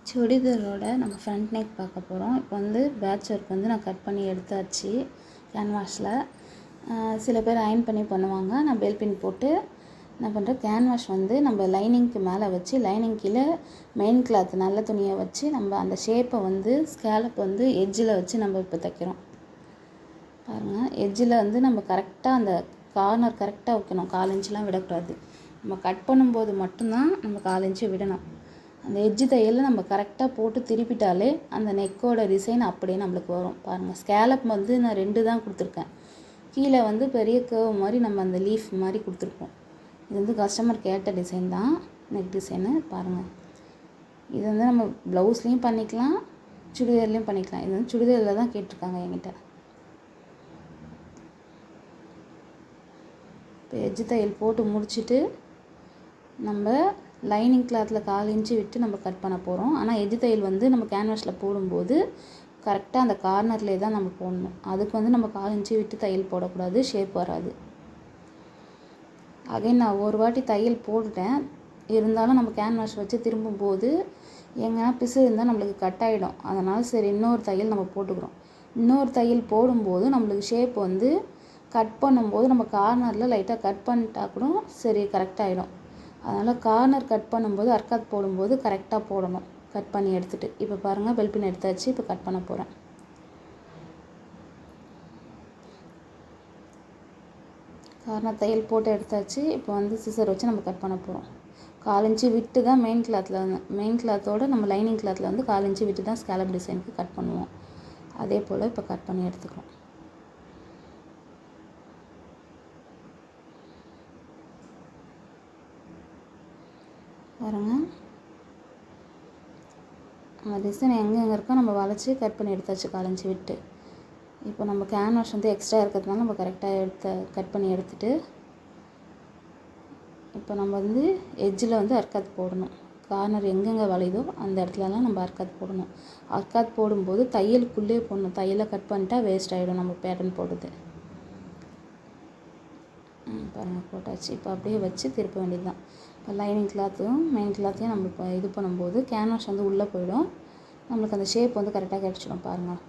சுடிதாரோட நம்ம front neck பார்க்க போகிறோம். இப்போ வந்து பேட்ச் ஒர்க் வந்து நான் கட் பண்ணி எடுத்தாச்சு கேன்வாஷில். சில பேர் அயர்ன் பண்ணி பண்ணுவாங்க. நான் பெல் பின் போட்டு என்ன பண்ணுறேன், கேன்வாஷ் வந்து நம்ம லைனிங்க்கு மேலே வச்சு லைனிங் கீழே மெயின் கிளாத் நல்ல துணியை வச்சு நம்ம அந்த ஷேப்பை வந்து ஸ்கேலப் வந்து எட்ஜில் வச்சு நம்ம இப்போ தைக்கிறோம். பாருங்கள், எட்ஜில் வந்து நம்ம கரெக்டாக அந்த கார்னர் கரெக்டாக வைக்கணும். 1/4 இன்ச்லாம் விடக்கூடாது. நம்ம கட் பண்ணும்போது மட்டும்தான் நம்ம 1/4 இன்ச்சு விடணும். அந்த எட்ஜு தையலில் நம்ம கரெக்டாக போட்டு திருப்பிட்டாலே அந்த நெக்கோட டிசைன் அப்படியே நம்மளுக்கு வரும். பாருங்கள், ஸ்கேலப் வந்து நான் 2 தான் கொடுத்துருக்கேன். கீழே வந்து பெரிய கர்வ் மாதிரி நம்ம அந்த லீஃப் மாதிரி கொடுத்துருப்போம். இது வந்து கஸ்டமர் கேட்ட டிசைன் தான், நெக் டிசைனு. பாருங்கள், இது வந்து நம்ம ப்ளவுஸ்லேயும் பண்ணிக்கலாம், சுடிதார்லேயும் பண்ணிக்கலாம். இது வந்து சுடிதாரில் தான் கேட்டிருக்காங்க என்கிட்ட. இப்போ எட்ஜு தையல் போட்டு முடிச்சுட்டு நம்ம லைனிங் கிளாத்தில் 1/4 இன்ச்சு விட்டு நம்ம கட் பண்ண போகிறோம். ஆனால் எட்ஜு தையல் வந்து நம்ம கேன்வாஷில் போடும்போது கரெக்டாக அந்த கார்னர்லேயே தான் நம்ம போடணும். அதுக்கு வந்து நம்ம 1/4 இன்ச்சு விட்டு தையல் போடக்கூடாது, ஷேப் வராது. அகைன் நான் ஒரு வாட்டி தையல் போட்டுட்டேன், இருந்தாலும் நம்ம கேன்வாஷ் வச்சு திரும்பும்போது எங்கன்னா பிசு இருந்தால் நம்மளுக்கு கட் ஆகிடும். அதனால் சரி இன்னொரு தையல் நம்ம போட்டுக்கிறோம். இன்னொரு தையல் போடும்போது நம்மளுக்கு ஷேப் வந்து கட் பண்ணும்போது நம்ம கார்னரில் லைட்டாக கட் பண்ணிட்டா கூட சரி கரெக்டாகிடும். அதனால் கார்னர் கட் பண்ணும்போது அர்க்காத் போடும்போது கரெக்டாக போடணும், கட் பண்ணி எடுத்துகிட்டு. இப்போ பாருங்கள், பெல் பின் எடுத்தாச்சு. இப்போ கட் பண்ண போகிறேன். கார்னர் தையல் போட்டு எடுத்தாச்சு. இப்போ வந்து சிசர் வச்சு நம்ம கட் பண்ண போகிறோம். 1/4 இன்ச்சு விட்டு தான் மெயின் கிளாத்தில் வந்து மெயின் கிளாத்தோடு நம்ம லைனிங் கிளாத்தில் வந்து 1/4 இன்ச்சு விட்டு தான் ஸ்கேலப் டிசைனுக்கு கட் பண்ணுவோம். அதே போல் இப்போ கட் பண்ணி எடுத்துக்கிறோம். பாருங்கள், அந்த டிசைன் எங்கே இருக்கோ நம்ம வளைச்சி கட் பண்ணி எடுத்தாச்சு 1/4 இன்ச்சு விட்டு. இப்போ நம்ம கேன்வாஷ் வந்து எக்ஸ்ட்ரா இருக்கிறதுனால நம்ம கரெக்டாக கட் பண்ணி எடுத்துகிட்டு இப்போ நம்ம வந்து எட்ஜில் வந்து அர்க்காத் போடணும். கார்னர் எங்கெங்கே வளையுதோ அந்த இடத்துலலாம் நம்ம அர்க்காத் போடணும். அர்க்காத் போடும்போது தையலுக்குள்ளே போடணும். தையலை கட் பண்ணிட்டா வேஸ்ட் ஆகிடும் நம்ம பேட்டர்ன் போடுறது. பாருங்கள், போட்டாச்சு. இப்போ அப்படியே வச்சு திருப்ப வேண்டியது தான். இப்போ லைனிங் கிளாத்தையும் மெயின் கிளாத்தையும் நம்ம இப்போ இது பண்ணும்போது கேன்வாஷ் வந்து உள்ளே போயிடும். நம்மளுக்கு அந்த ஷேப் வந்து கரெக்டாக கிடச்சிடும். பாருங்கள்,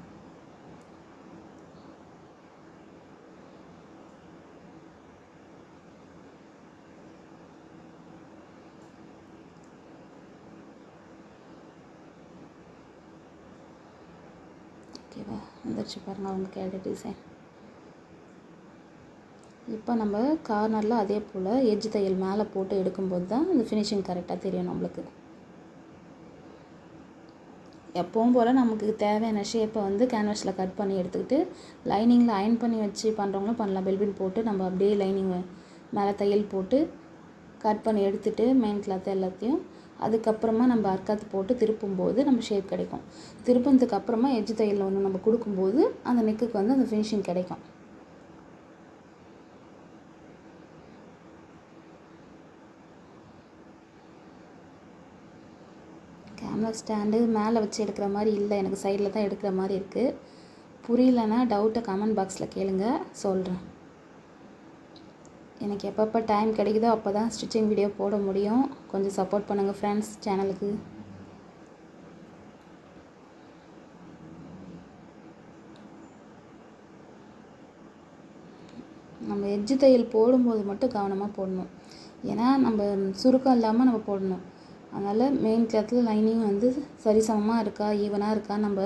ஓகேவா வந்துருச்சு. பாருங்கள், அவங்க கேட்ட டிசைன். இப்போ நம்ம கார்னரில் அதே போல் எட்ஜ் தையல் மேலே போட்டு எடுக்கும்போது தான் அந்த ஃபினிஷிங் கரெக்டாக தெரியும் நம்மளுக்கு. எப்பவும் போல் நமக்கு தேவையான ஷேப்பை வந்து கேன்வாஷில் கட் பண்ணி எடுத்துக்கிட்டு லைனிங்கில் அயர்ன் பண்ணி வச்சு பண்ணுறவங்களும் பண்ணலாம். பெல்பின் போட்டு நம்ம அப்படியே லைனிங் மேலே தையல் போட்டு கட் பண்ணி எடுத்துகிட்டு மெயின் கிளாத் எல்லாத்தையும் அதுக்கப்புறமா நம்ம அர்க்காத் போட்டு திருப்பும்போது நம்ம ஷேப் கிடைக்கும். திருப்பினதுக்கு அப்புறமா எட்ஜ் தையல் ஒன்று நம்ம கொடுக்கும்போது அந்த நெக்குக்கு வந்து அந்த ஃபினிஷிங் கிடைக்கும். கேமரா ஸ்டாண்டு மேலே வச்சு எடுக்கிற மாதிரி இல்லை, எனக்கு சைடில் தான் எடுக்கிற மாதிரி இருக்குது. புரியலன்னா டவுட்டை கமெண்ட் பாக்ஸில் கேளுங்க, சொல்கிறேன். எனக்கு எப்பப்போ டைம் கிடைக்குதோ அப்போ தான் ஸ்டிச்சிங் வீடியோ போட முடியும். கொஞ்சம் சப்போர்ட் பண்ணுங்கள் ஃப்ரெண்ட்ஸ் சேனலுக்கு. நம்ம எட்ஜு தையல் போடும்போது மட்டும் கவனமாக போடணும். ஏன்னா நம்ம சுருக்கம் இல்லாமல் நம்ம போடணும். அதனால் மெயின் கிளாத்தில் லைனிங் வந்து சரிசமமாக இருக்கா, ஈவனாக இருக்கா நம்ம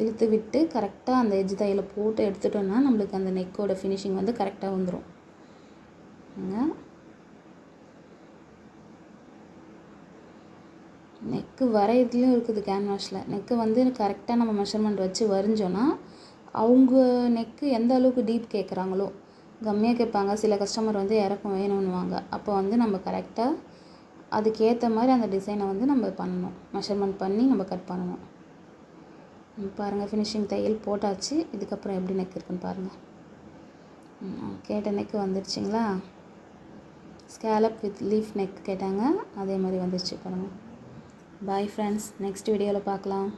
இழுத்து விட்டு கரெக்டாக அந்த எட்ஜு தையலை போட்டு எடுத்துட்டோம்னா நம்மளுக்கு அந்த நெக்கோட ஃபினிஷிங் வந்து கரெக்டாக வந்துடும். நெக்கு வரையறதுலையும் இருக்குது கேன்வாஷில். நெக்கு வந்து கரெக்டாக நம்ம மெஷர்மெண்ட் வச்சு வரைஞ்சோன்னா அவங்க நெக்கு எந்த அளவுக்கு டீப் கேட்குறாங்களோ, கம்மியாக கேட்பாங்க. சில கஸ்டமர் வந்து இறக்கம் வேணும்னுவாங்க. அப்போ வந்து நம்ம கரெக்டாக அதுக்கேற்ற மாதிரி அந்த டிசைனை வந்து நம்ம பண்ணணும், மெஷர்மெண்ட் பண்ணி நம்ம கட் பண்ணணும். பாருங்கள், ஃபினிஷிங் தையல் போட்டாச்சு. இதுக்கப்புறம் எப்படி நெக் இருக்குன்னு பாருங்கள். கேட்ட நெக்கு வந்துடுச்சிங்களா? ஸ்கேலப் வித் லீஃப் நெக் கேட்டாங்க, அதே மாதிரி வந்துடுச்சு. பாருங்கள். பாய் ஃப்ரெண்ட்ஸ், நெக்ஸ்ட் வீடியோவில் பார்க்கலாம்.